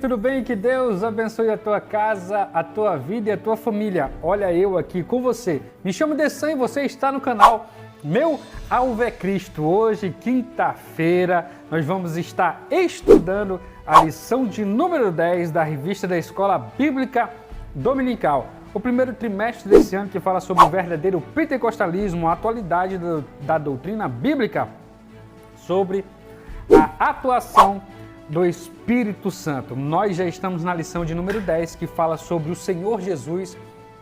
tudo bem? Que Deus abençoe a tua casa, a tua vida e a tua família. Olha eu aqui com você. Me chamo Dessan e você está no canal Meu Alvo é Cristo. Hoje, quinta-feira, nós vamos estar estudando a lição de número 10 da revista da Escola Bíblica Dominical. O primeiro trimestre desse ano que fala sobre o verdadeiro pentecostalismo, a atualidade da doutrina bíblica, sobre a atuação do Espírito Santo. Nós já estamos na lição de número 10, que fala sobre o Senhor Jesus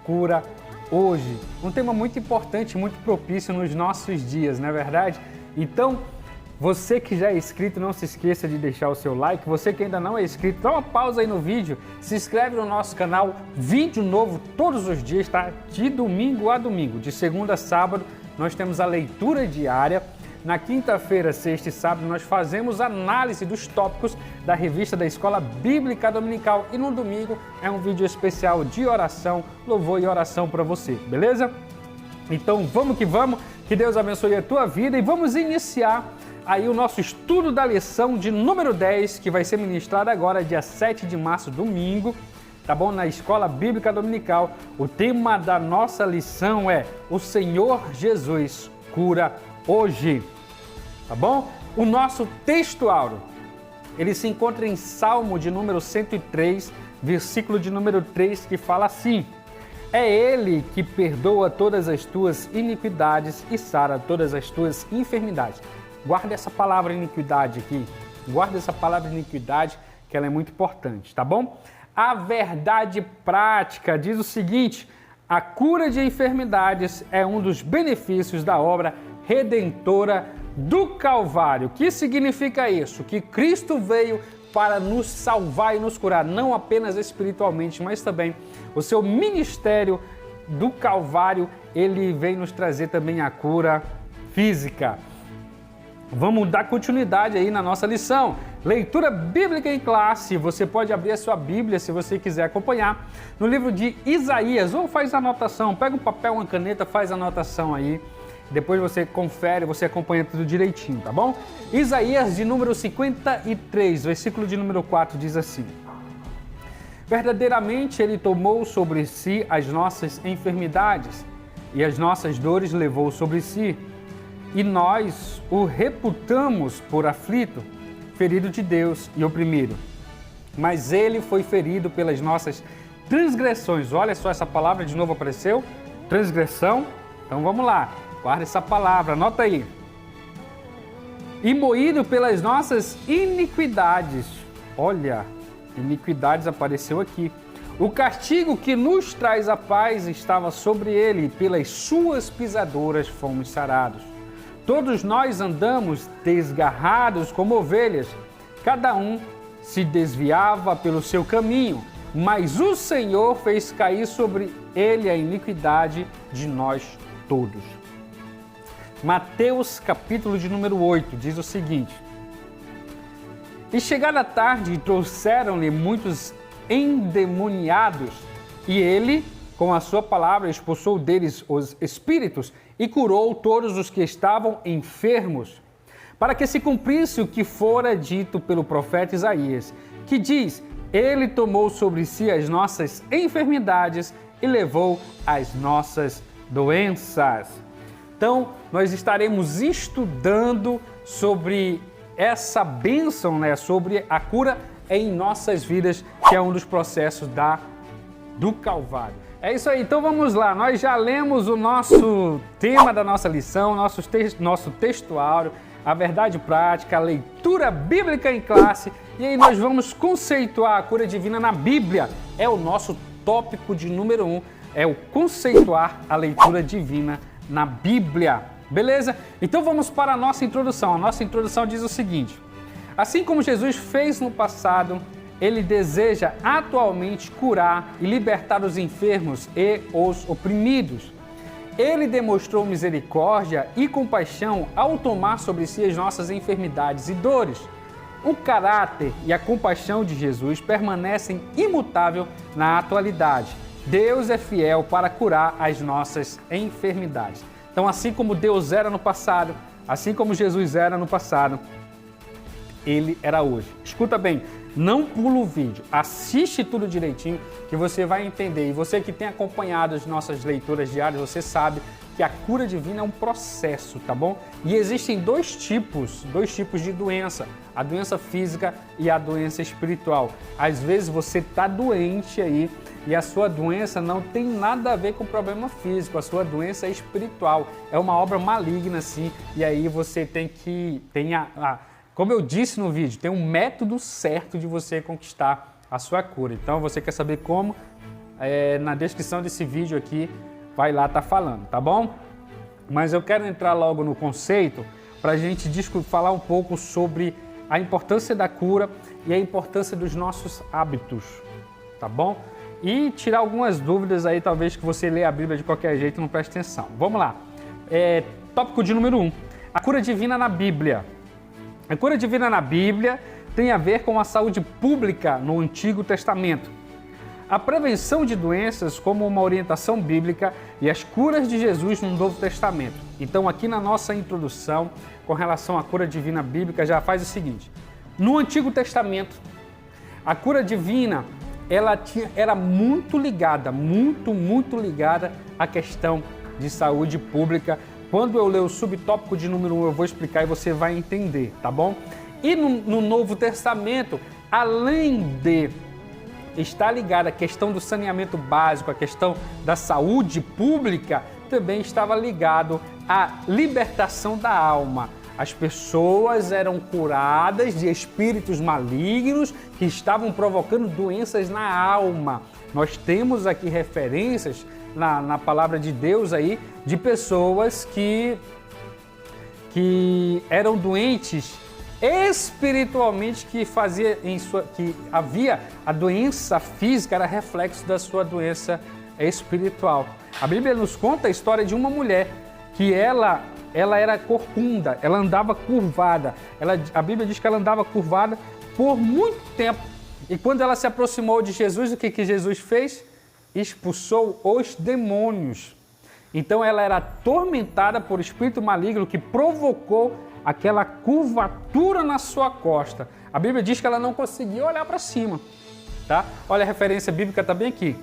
cura hoje. Um tema muito importante, muito propício nos nossos dias, não é verdade? Então, você que já é inscrito, não se esqueça de deixar o seu like. Você que ainda não é inscrito, dá uma pausa aí no vídeo, se inscreve no nosso canal. Vídeo novo todos os dias, tá? De domingo a domingo, de segunda a sábado, nós temos a leitura diária. Na quinta-feira, sexta e sábado, nós fazemos análise dos tópicos da revista da Escola Bíblica Dominical. E no domingo é um vídeo especial de oração, louvor e oração para você, beleza? Então vamos que vamos, que Deus abençoe a tua vida e vamos iniciar aí o nosso estudo da lição de número 10, que vai ser ministrada agora, dia 7 de março, domingo, tá bom? Na Escola Bíblica Dominical. O tema da nossa lição é O Senhor Jesus cura hoje. Tá bom? O nosso texto áureo, ele se encontra em Salmo de número 103, versículo de número 3, que fala assim: É Ele que perdoa todas as tuas iniquidades e sara todas as tuas enfermidades. Guarda essa palavra iniquidade aqui, guarda essa palavra iniquidade, que ela é muito importante, tá bom? A verdade prática diz o seguinte: a cura de enfermidades é um dos benefícios da obra redentora do Calvário. O que significa isso? Que Cristo veio para nos salvar e nos curar, não apenas espiritualmente, mas também o seu ministério do Calvário, ele vem nos trazer também a cura física. Vamos dar continuidade aí na nossa lição. Leitura bíblica em classe. Você pode abrir a sua Bíblia, se você quiser acompanhar, no livro de Isaías, ou faz anotação, pega um papel, uma caneta, faz anotação aí. Depois você confere, você acompanha tudo direitinho, tá bom? Isaías de número 53, versículo de número 4 diz assim: Verdadeiramente Ele tomou sobre si as nossas enfermidades e as nossas dores levou sobre si. E nós o reputamos por aflito, ferido de Deus e oprimido. Mas Ele foi ferido pelas nossas transgressões. Olha só, essa palavra de novo apareceu, transgressão. Então vamos lá. Guarda essa palavra, anota aí. E moído pelas nossas iniquidades. Olha, iniquidades apareceu aqui. O castigo que nos traz a paz estava sobre ele, e pelas suas pisaduras fomos sarados. Todos nós andamos desgarrados como ovelhas, cada um se desviava pelo seu caminho, mas o Senhor fez cair sobre ele a iniquidade de nós todos. Mateus, capítulo de número 8, diz o seguinte: E chegada a tarde, trouxeram-lhe muitos endemoniados, e ele, com a sua palavra, expulsou deles os espíritos e curou todos os que estavam enfermos, para que se cumprisse o que fora dito pelo profeta Isaías, que diz: Ele tomou sobre si as nossas enfermidades e levou as nossas doenças. Então, nós estaremos estudando sobre essa bênção, sobre a cura em nossas vidas, que é um dos processos do Calvário. É isso aí, então vamos lá. Nós já lemos o nosso tema da nossa lição, nosso texto áureo, a verdade prática, a leitura bíblica em classe, e aí nós vamos conceituar a cura divina na Bíblia. É o nosso tópico de número 1, é o conceituar a leitura divina na Bíblia, beleza? Então vamos para a nossa introdução. A nossa introdução diz o seguinte: assim como Jesus fez no passado, Ele deseja atualmente curar e libertar os enfermos e os oprimidos. Ele demonstrou misericórdia e compaixão ao tomar sobre si as nossas enfermidades e dores. O caráter e a compaixão de Jesus permanecem imutável na atualidade. Deus é fiel para curar as nossas enfermidades. Então, assim como Deus era no passado, assim como Jesus era no passado, Ele era hoje. Escuta bem, Não pula o vídeo, assiste tudo direitinho que você vai entender. E você que tem acompanhado as nossas leituras diárias, você sabe que a cura divina é um processo, tá bom? E existem dois tipos de doença, a doença física e a doença espiritual. Às vezes você está doente aí e a sua doença não tem nada a ver com o problema físico, a sua doença é espiritual, é uma obra maligna assim, e aí você como eu disse no vídeo, tem um método certo de você conquistar a sua cura. Então, você quer saber como? Na descrição desse vídeo aqui, vai lá tá falando, tá bom? Mas eu quero entrar logo no conceito para a gente falar um pouco sobre a importância da cura e a importância dos nossos hábitos, tá bom? E tirar algumas dúvidas aí, talvez que você lê a Bíblia de qualquer jeito e não preste atenção. Vamos lá. Tópico de número 1. A cura divina na Bíblia. A cura divina na Bíblia tem a ver com a saúde pública no Antigo Testamento. A prevenção de doenças como uma orientação bíblica e as curas de Jesus no Novo Testamento. Então, aqui na nossa introdução, com relação à cura divina bíblica, já faz o seguinte. No Antigo Testamento, a cura divina era muito ligada, muito ligada à questão de saúde pública. Quando eu ler o subtópico de número 1, eu vou explicar e você vai entender, tá bom? E no Novo Testamento, além de estar ligada à questão do saneamento básico, à questão da saúde pública, também estava ligado à libertação da alma. As pessoas eram curadas de espíritos malignos que estavam provocando doenças na alma. Nós temos aqui referências na palavra de Deus aí, de pessoas que eram doentes espiritualmente, que havia a doença física, era reflexo da sua doença espiritual. A Bíblia nos conta a história de uma mulher que ela era corcunda, ela andava curvada. A Bíblia diz que ela andava curvada por muito tempo. E quando ela se aproximou de Jesus, o que Jesus fez? Expulsou os demônios. Então ela era atormentada por espírito maligno que provocou aquela curvatura na sua costa. A Bíblia diz que ela não conseguia olhar para cima, tá? Olha, a referência bíblica está bem aqui,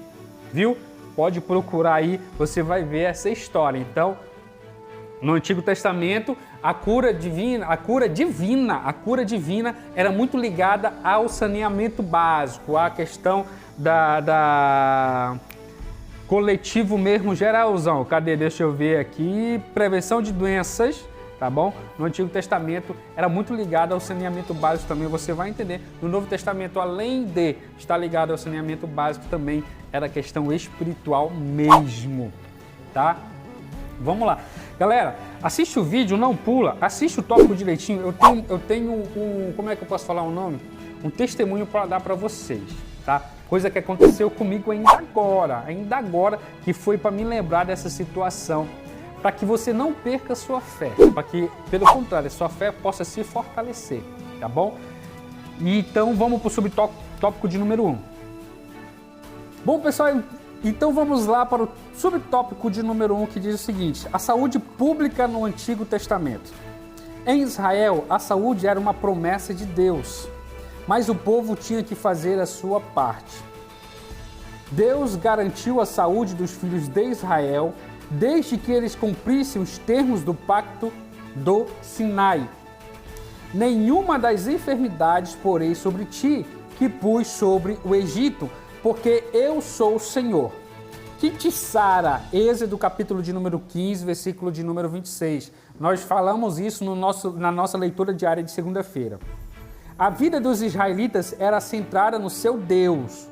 viu? Pode procurar aí, você vai ver essa história. Então, no Antigo Testamento, a cura divina era muito ligada ao saneamento básico, à questão da coletivo mesmo, geralzão. Cadê? Deixa eu ver aqui. Prevenção de doenças, tá bom? No Antigo Testamento era muito ligado ao saneamento básico também, você vai entender. No Novo Testamento, além de estar ligado ao saneamento básico, também era questão espiritual mesmo, tá? Vamos lá. Galera, assiste o vídeo, não pula, assiste o tópico direitinho. Eu tenho como é que eu posso falar o nome? Um testemunho para dar para vocês, tá? Coisa que aconteceu comigo ainda agora, que foi para me lembrar dessa situação, para que você não perca a sua fé, para que, pelo contrário, a sua fé possa se fortalecer, tá bom? Então vamos para o subtópico de número 1. Bom, pessoal, então vamos lá para o subtópico de número 1, que diz o seguinte: a saúde pública no Antigo Testamento. Em Israel, a saúde era uma promessa de Deus, mas o povo tinha que fazer a sua parte. Deus garantiu a saúde dos filhos de Israel desde que eles cumprissem os termos do pacto do Sinai. Nenhuma das enfermidades porei sobre ti, que pus sobre o Egito, porque eu sou o Senhor, que te sara. Êxodo capítulo de número 15, versículo de número 26. Nós falamos isso na nossa leitura diária de segunda-feira. A vida dos israelitas era centrada no seu Deus.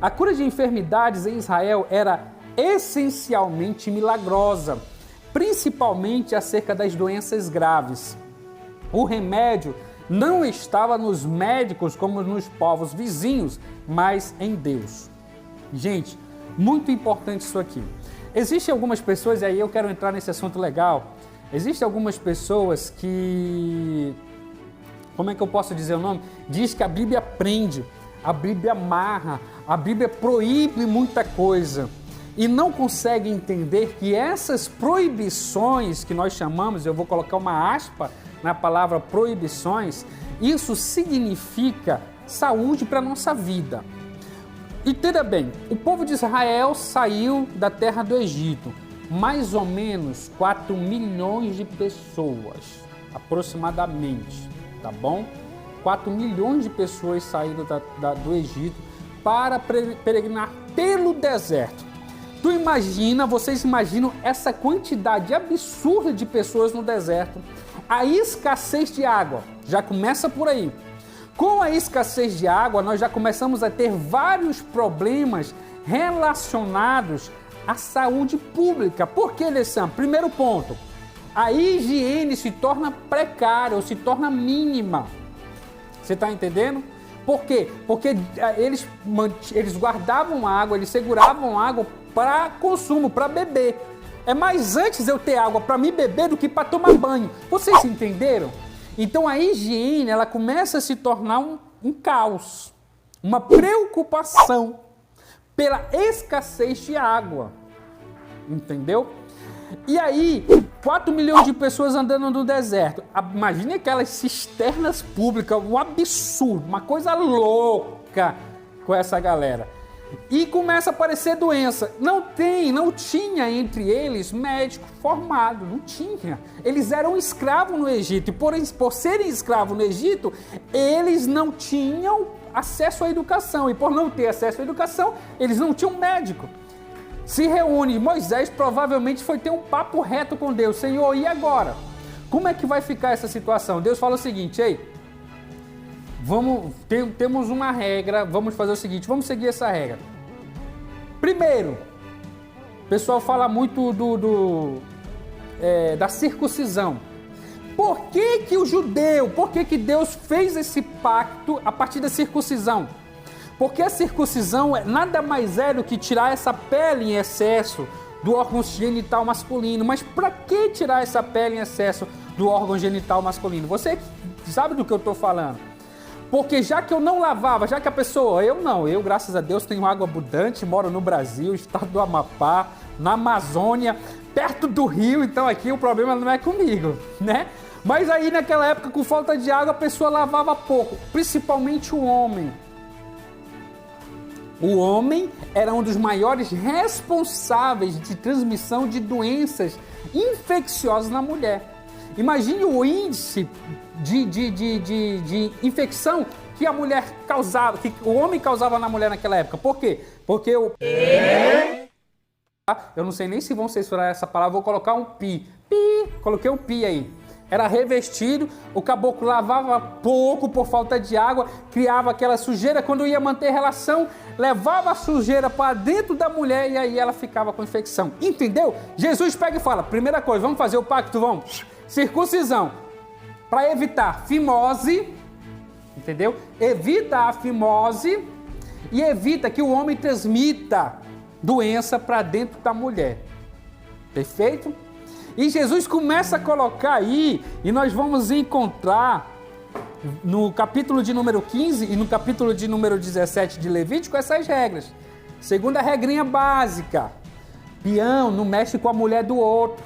A cura de enfermidades em Israel era essencialmente milagrosa, principalmente acerca das doenças graves. O remédio não estava nos médicos como nos povos vizinhos, mas em Deus. Gente, muito importante isso aqui. Existem algumas pessoas, e aí eu quero entrar nesse assunto legal, existem algumas pessoas que, como é que eu posso dizer o nome? Diz que a Bíblia prende, a Bíblia amarra, a Bíblia proíbe muita coisa. E não conseguem entender que essas proibições que nós chamamos, eu vou colocar uma aspa na palavra proibições, isso significa saúde para a nossa vida. Entenda bem, o povo de Israel saiu da terra do Egito, mais ou menos 4 milhões de pessoas, aproximadamente, tá bom? 4 milhões de pessoas saíram do Egito para peregrinar pelo deserto. Vocês imaginam essa quantidade absurda de pessoas no deserto, a escassez de água, já começa por aí. Com a escassez de água, nós já começamos a ter vários problemas relacionados à saúde pública. Por que, Alessandro? Primeiro ponto, a higiene se torna precária ou se torna mínima. Você está entendendo? Por quê? Porque eles guardavam água, eles seguravam água para consumo, para beber. É mais antes eu ter água para me beber do que para tomar banho. Vocês entenderam? Então a higiene, ela começa a se tornar um caos, uma preocupação pela escassez de água, entendeu? E aí, 4 milhões de pessoas andando no deserto, imagine aquelas cisternas públicas, um absurdo, uma coisa louca com essa galera. E começa a aparecer doença. Não tinha entre eles médico formado, não tinha. Eles eram escravos no Egito e por serem escravos no Egito, eles não tinham acesso à educação. E por não ter acesso à educação, eles não tinham médico. Se reúne, Moisés provavelmente foi ter um papo reto com Deus. Senhor, e agora? Como é que vai ficar essa situação? Deus fala o seguinte, temos uma regra, vamos fazer o seguinte, vamos seguir essa regra. Primeiro, o pessoal fala muito da circuncisão. Por que Deus fez esse pacto a partir da circuncisão? Porque a circuncisão nada mais é do que tirar essa pele em excesso do órgão genital masculino. Mas para que tirar essa pele em excesso do órgão genital masculino? Você sabe do que eu estou falando? Porque já que eu não lavava, já que a pessoa, eu graças a Deus tenho água abundante, moro no Brasil, estado do Amapá, na Amazônia, perto do rio, então aqui o problema não é comigo, né? Mas aí naquela época, com falta de água, a pessoa lavava pouco, principalmente o homem. O homem era um dos maiores responsáveis de transmissão de doenças infecciosas na mulher. Imagine o índice de infecção que a mulher causava, que o homem causava na mulher naquela época. Por quê? Porque eu não sei nem se vão censurar essa palavra, vou colocar um pi. Coloquei um pi aí. Era revestido, o caboclo lavava pouco por falta de água, criava aquela sujeira, quando ia manter relação, levava a sujeira para dentro da mulher e aí ela ficava com infecção. Entendeu? Jesus pega e fala, primeira coisa, vamos fazer o pacto, vamos. Circuncisão, para evitar fimose, entendeu? Evita a fimose e evita que o homem transmita doença para dentro da mulher. Perfeito? E Jesus começa a colocar aí, e nós vamos encontrar no capítulo de número 15 e no capítulo de número 17 de Levítico essas regras. Segunda regrinha básica, peão não mexe com a mulher do outro.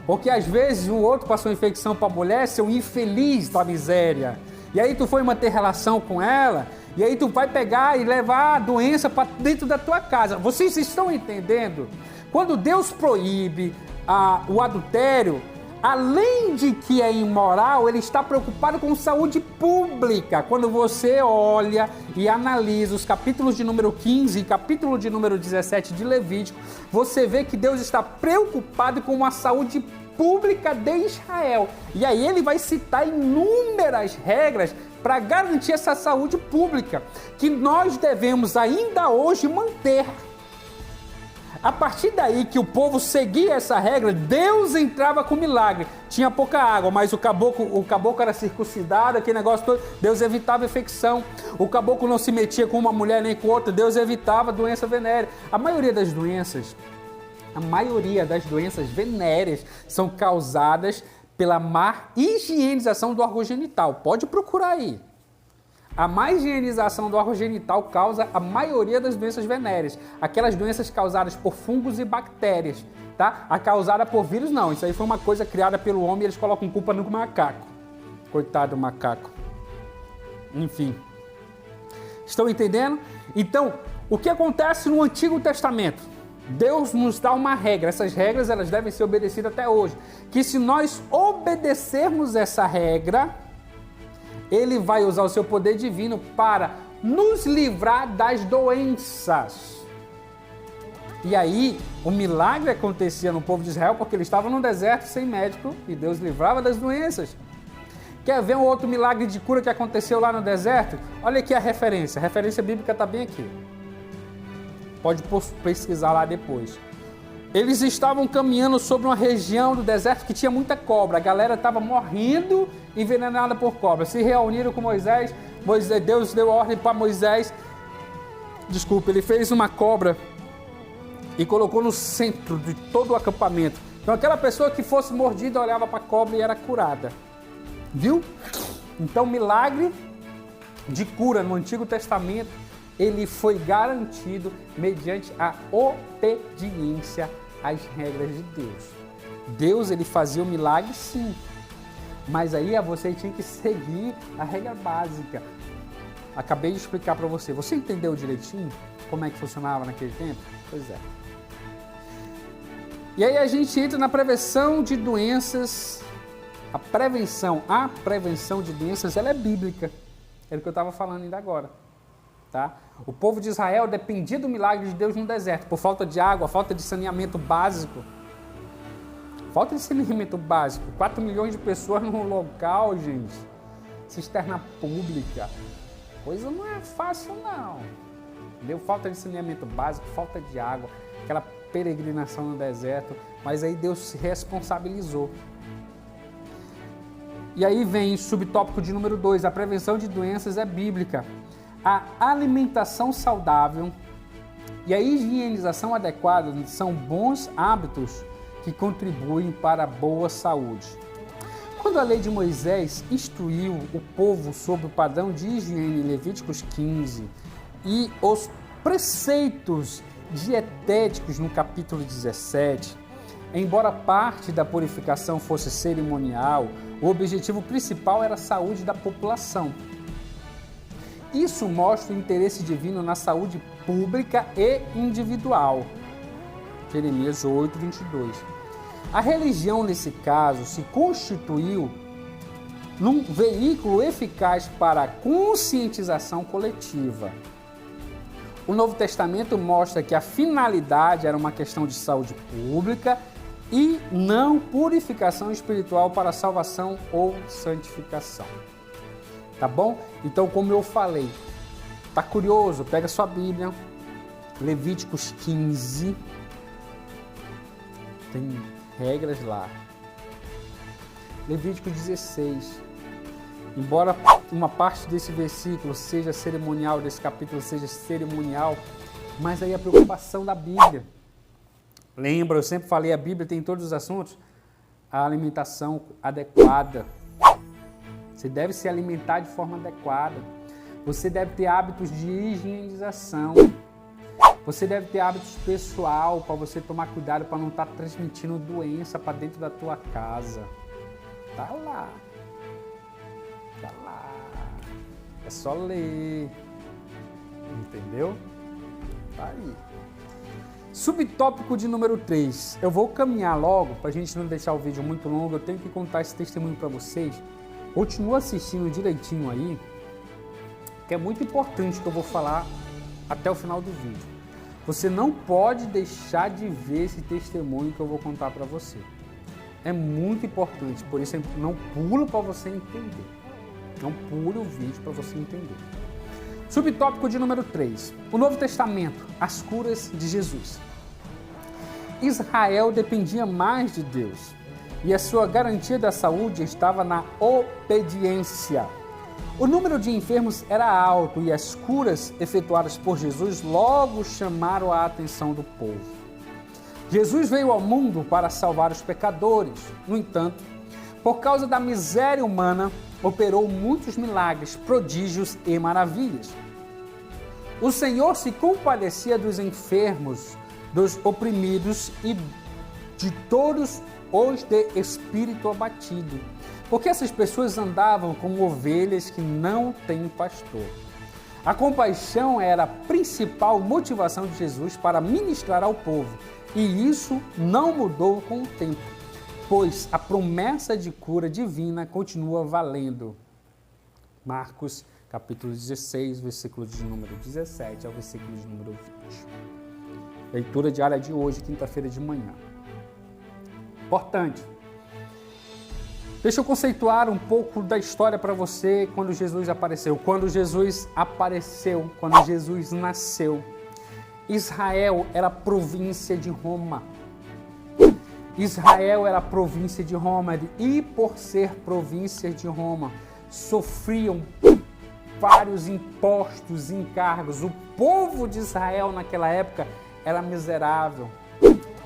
Porque às vezes o outro passou infecção para a mulher, seu infeliz da miséria. E aí tu foi manter relação com ela, e aí tu vai pegar e levar a doença para dentro da tua casa. Vocês estão entendendo? Quando Deus proíbe o adultério, além de que é imoral, ele está preocupado com saúde pública. Quando você olha e analisa os capítulos de número 15 e capítulo de número 17 de Levítico, você vê que Deus está preocupado com a saúde pública de Israel. E aí ele vai citar inúmeras regras para garantir essa saúde pública, que nós devemos ainda hoje manter. A partir daí que o povo seguia essa regra, Deus entrava com milagre. Tinha pouca água, mas o caboclo era circuncidado, aquele negócio todo, Deus evitava infecção. O caboclo não se metia com uma mulher nem com outra, Deus evitava doença venérea. A maioria das doenças venéreas são causadas pela má higienização do órgão genital. Pode procurar aí. A má higienização do órgão genital causa a maioria das doenças venéreas. Aquelas doenças causadas por fungos e bactérias, tá? A causada por vírus, não. Isso aí foi uma coisa criada pelo homem e eles colocam culpa no macaco. Coitado do macaco. Enfim. Estão entendendo? Então, o que acontece no Antigo Testamento? Deus nos dá uma regra, essas regras elas devem ser obedecidas até hoje, que se nós obedecermos essa regra, Ele vai usar o seu poder divino para nos livrar das doenças. E aí, o milagre acontecia no povo de Israel porque eles estavam no deserto sem médico e Deus livrava das doenças. Quer ver um outro milagre de cura que aconteceu lá no deserto? Olha aqui a referência bíblica está bem aqui. Pode pesquisar lá depois. Eles estavam caminhando sobre uma região do deserto que tinha muita cobra. A galera estava morrendo envenenada por cobra. Se reuniram com Moisés. Deus deu ordem para Moisés. Ele fez uma cobra e colocou no centro de todo o acampamento. Então aquela pessoa que fosse mordida olhava para a cobra e era curada. Viu? Então milagre de cura no Antigo Testamento, ele foi garantido mediante a obediência às regras de Deus. Deus, ele fazia o milagre sim, mas aí você tinha que seguir a regra básica. Acabei de explicar para você. Você entendeu direitinho como é que funcionava naquele tempo? Pois é. E aí a gente entra na prevenção de doenças. A prevenção de doenças, ela é bíblica. É o que eu estava falando ainda agora. Tá? O povo de Israel dependia do milagre de Deus no deserto, por falta de água, falta de saneamento básico. Falta de saneamento básico. 4 milhões de pessoas no local, gente. Cisterna pública. Coisa não é fácil, não. Deu falta de saneamento básico, falta de água, aquela peregrinação no deserto. Mas aí Deus se responsabilizou. E aí vem o subtópico de número 2, a prevenção de doenças é bíblica. A alimentação saudável e a higienização adequada são bons hábitos que contribuem para a boa saúde. Quando a lei de Moisés instruiu o povo sobre o padrão de higiene em Levíticos 15 e os preceitos dietéticos no capítulo 17, embora parte da purificação fosse cerimonial, o objetivo principal era a saúde da população. Isso mostra o interesse divino na saúde pública e individual. Jeremias 8, 22. A religião, nesse caso, se constituiu num veículo eficaz para a conscientização coletiva. O Novo Testamento mostra que a finalidade era uma questão de saúde pública e não purificação espiritual para salvação ou santificação. Tá bom? Então, como eu falei, tá curioso? Pega sua Bíblia, Levíticos 15, tem regras lá. Levítico 16, embora uma parte desse versículo seja cerimonial, desse capítulo seja cerimonial, mas aí a preocupação da Bíblia. Lembra, eu sempre falei, a Bíblia tem todos os assuntos, a alimentação adequada. Você deve se alimentar de forma adequada. Você deve ter hábitos de higienização. Você deve ter hábitos pessoal para você tomar cuidado para não estar transmitindo doença para dentro da tua casa. Tá lá. Tá lá. É só ler. Entendeu? Tá aí. Subtópico de número 3. Eu vou caminhar logo para a gente não deixar o vídeo muito longo. Eu tenho que contar esse testemunho para vocês. Continua assistindo direitinho aí, que é muito importante que eu vou falar até o final do vídeo. Você não pode deixar de ver esse testemunho que eu vou contar para você. É muito importante, por isso não pula para você entender. Não pule o vídeo para você entender. Subtópico de número 3. O Novo Testamento, as curas de Jesus. Israel dependia mais de Deus. E a sua garantia da saúde estava na obediência. O número de enfermos era alto e as curas efetuadas por Jesus logo chamaram a atenção do povo. Jesus veio ao mundo para salvar os pecadores. No entanto, por causa da miséria humana, operou muitos milagres, prodígios e maravilhas. O Senhor se compadecia dos enfermos, dos oprimidos e de todos os de espírito abatido, porque essas pessoas andavam como ovelhas que não têm pastor. A compaixão era a principal motivação de Jesus para ministrar ao povo, e isso não mudou com o tempo, pois a promessa de cura divina continua valendo. Marcos, capítulo 16, versículo de número 17 ao versículo de número 20. Leitura diária de hoje, quinta-feira de manhã. Importante. Deixa eu conceituar um pouco da história para você quando Jesus apareceu. Quando Jesus nasceu, Israel era província de Roma. Israel era província de Roma e, por ser província de Roma, sofriam vários impostos e encargos. O povo de Israel naquela época era miserável,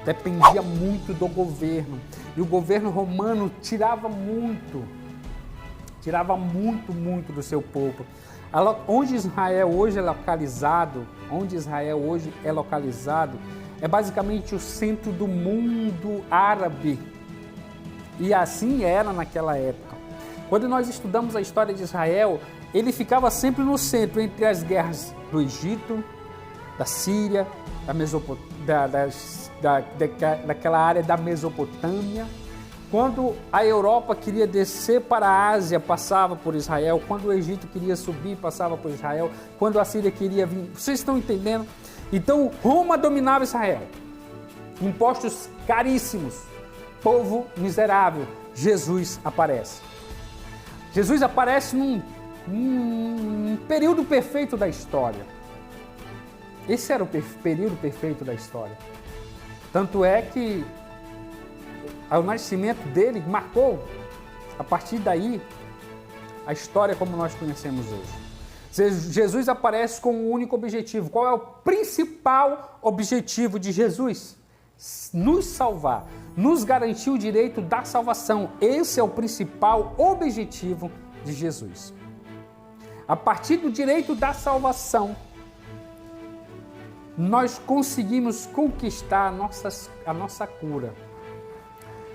dependia muito do governo. E o governo romano tirava muito do seu povo. Onde Israel hoje é localizado, é basicamente o centro do mundo árabe. E assim era naquela época. Quando nós estudamos a história de Israel, ele ficava sempre no centro, entre as guerras do Egito, da Síria, da Mesopotâmia, daquela área da Mesopotâmia. Quando a Europa queria descer para a Ásia, passava por Israel. Quando o Egito queria subir, passava por Israel. Quando a Síria queria vir... Vocês estão entendendo? Então, Roma dominava Israel. Impostos caríssimos. Povo miserável. Jesus aparece. Jesus aparece num período perfeito da história. Esse era o período perfeito da história. Tanto é que o nascimento dele marcou, a partir daí, a história como nós conhecemos hoje. Jesus aparece com um único objetivo. Qual é o principal objetivo de Jesus? Nos salvar, nos garantir o direito da salvação. Esse é o principal objetivo de Jesus. A partir do direito da salvação, nós conseguimos conquistar a nossa cura.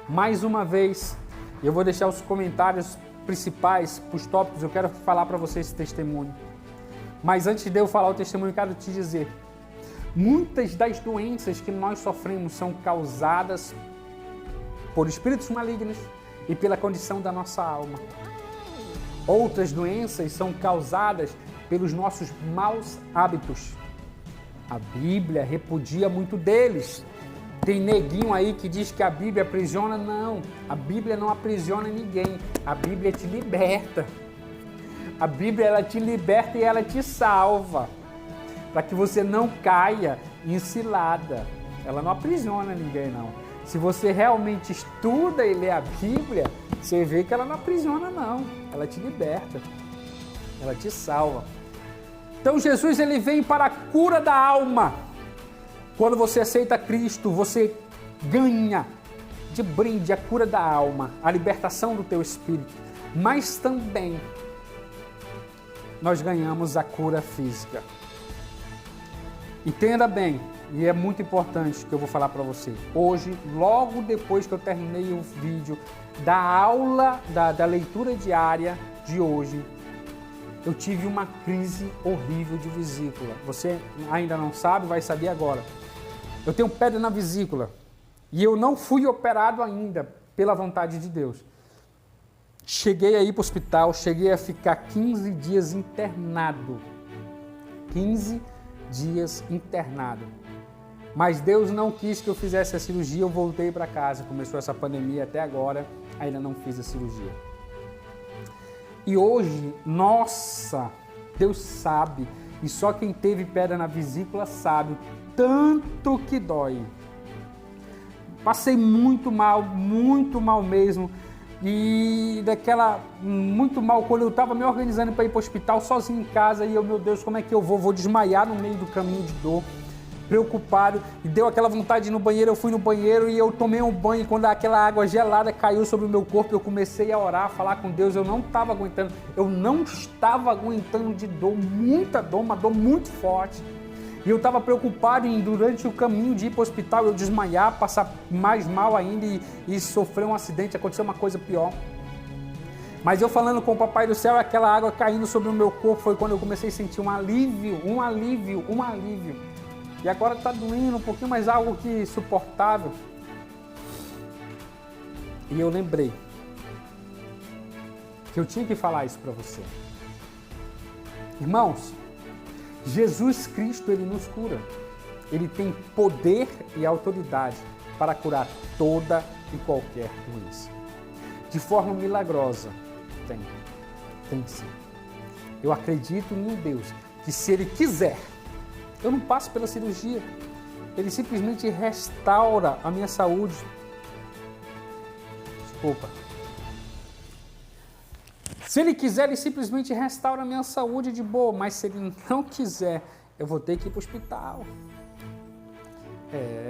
Mais uma vez, eu vou deixar os comentários principais, os tópicos, eu quero falar para vocês esse testemunho. Mas antes de eu falar o testemunho, eu quero te dizer, muitas das doenças que nós sofremos são causadas por espíritos malignos e pela condição da nossa alma. Outras doenças são causadas pelos nossos maus hábitos. A Bíblia repudia muito deles. Tem neguinho aí que diz que a Bíblia aprisiona. Não, a Bíblia não aprisiona ninguém. A Bíblia te liberta. A Bíblia, ela te liberta e ela te salva. Para que você não caia em cilada. Ela não aprisiona ninguém, não. Se você realmente estuda e lê a Bíblia, você vê que ela não aprisiona, não. Ela te liberta. Ela te salva. Então Jesus, ele vem para a cura da alma. Quando você aceita Cristo, você ganha de brinde a cura da alma, a libertação do teu espírito. Mas também nós ganhamos a cura física. Entenda bem, e é muito importante que eu vou falar para você. Hoje, logo depois que eu terminei o vídeo da aula, da leitura diária de hoje, eu tive uma crise horrível de vesícula. Você ainda não sabe, vai saber agora. Eu tenho pedra na vesícula e eu não fui operado ainda, pela vontade de Deus. Cheguei a ir para o hospital, cheguei a ficar 15 dias internado. 15 dias internado. Mas Deus não quis que eu fizesse a cirurgia, eu voltei para casa. Começou essa pandemia até agora, ainda não fiz a cirurgia. E hoje, nossa, Deus sabe, e só quem teve pedra na vesícula sabe o tanto que dói. Passei muito mal mesmo. E muito mal, quando eu estava me organizando para ir para o hospital sozinho em casa, e eu, meu Deus, como é que eu vou desmaiar no meio do caminho de dor, preocupado, e deu aquela vontade de ir no banheiro, eu fui no banheiro e eu tomei um banho, e quando aquela água gelada caiu sobre o meu corpo, eu comecei a orar, a falar com Deus, eu não estava aguentando de dor, muita dor, uma dor muito forte. E eu estava preocupado em, durante o caminho de ir para o hospital, eu desmaiar, passar mais mal ainda e sofrer um acidente, acontecer uma coisa pior. Mas eu falando com o Papai do Céu, aquela água caindo sobre o meu corpo, foi quando eu comecei a sentir um alívio. E agora está doendo um pouquinho, mas algo que suportável. E eu lembrei que eu tinha que falar isso para você. Irmãos, Jesus Cristo, Ele nos cura. Ele tem poder e autoridade para curar toda e qualquer doença. De forma milagrosa. Tem sim. Eu acredito em um Deus que, se Ele quiser, eu não passo pela cirurgia. Ele simplesmente restaura a minha saúde. Desculpa. Se Ele quiser, Ele simplesmente restaura a minha saúde de boa. Mas se Ele não quiser, eu vou ter que ir para o hospital.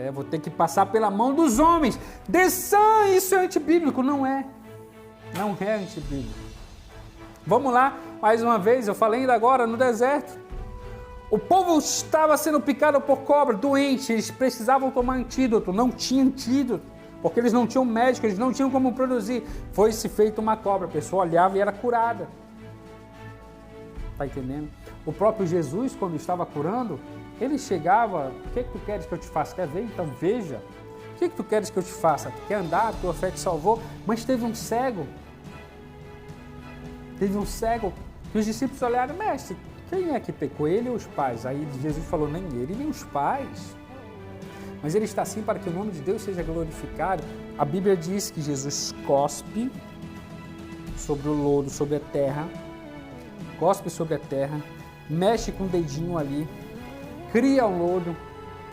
Eu vou ter que passar pela mão dos homens. Dessan, isso é antibíblico. Não é. Não é antibíblico. Vamos lá, mais uma vez, eu falei ainda agora no deserto. O povo estava sendo picado por cobra, doente, eles precisavam tomar antídoto, não tinha antídoto, porque eles não tinham médico, eles não tinham como produzir. Foi-se feita uma cobra, a pessoa olhava e era curada. Está entendendo? O próprio Jesus, quando estava curando, ele chegava, o que tu queres que eu te faça? Quer ver? Então veja. O que tu queres que eu te faça? Tu quer andar? A tua fé te salvou. Mas teve um cego que os discípulos olharam, mestre, quem é que pecou, ele ou os pais? Aí Jesus falou, nem ele, nem os pais. Mas ele está assim para que o nome de Deus seja glorificado. A Bíblia diz que Jesus cospe sobre o lodo, sobre a terra, mexe com o dedinho ali, cria o lodo,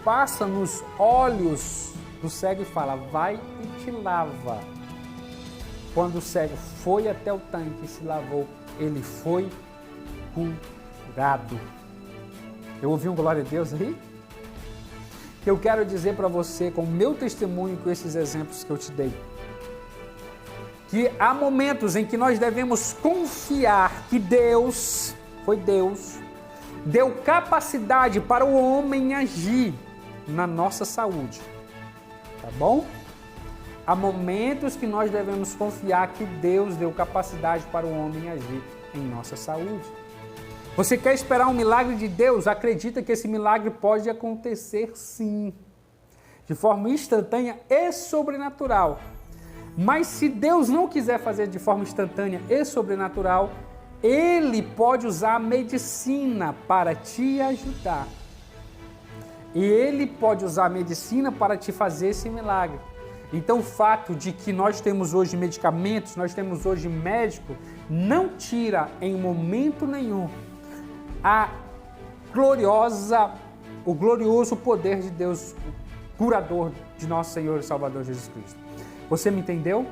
passa nos olhos do cego e fala, vai e te lava. Quando o cego foi até o tanque e se lavou, ele foi curado. Eu ouvi um glória a Deus aí? Eu quero dizer para você, com o meu testemunho, com esses exemplos que eu te dei, que há momentos em que nós devemos confiar que Deus, deu capacidade para o homem agir na nossa saúde. Tá bom? Há momentos que nós devemos confiar que Deus deu capacidade para o homem agir em nossa saúde. Você quer esperar um milagre de Deus? Acredita que esse milagre pode acontecer sim, de forma instantânea e sobrenatural. Mas se Deus não quiser fazer de forma instantânea e sobrenatural, Ele pode usar a medicina para te ajudar. E Ele pode usar a medicina para te fazer esse milagre. Então o fato de que nós temos hoje medicamentos, nós temos hoje médico, não tira em momento nenhum o glorioso poder de Deus, curador de nosso Senhor e Salvador Jesus Cristo. Você me entendeu?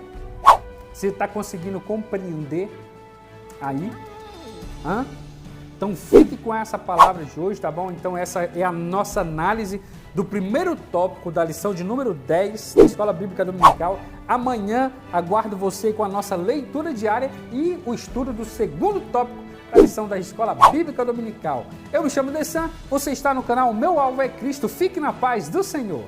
Você está conseguindo compreender aí? Então fique com essa palavra de hoje, tá bom? Então essa é a nossa análise do primeiro tópico da lição de número 10 da Escola Bíblica Dominical. Amanhã aguardo você com a nossa leitura diária e o estudo do segundo tópico da lição da Escola Bíblica Dominical. Eu me chamo Dessan, você está no canal Meu Alvo é Cristo. Fique na paz do Senhor.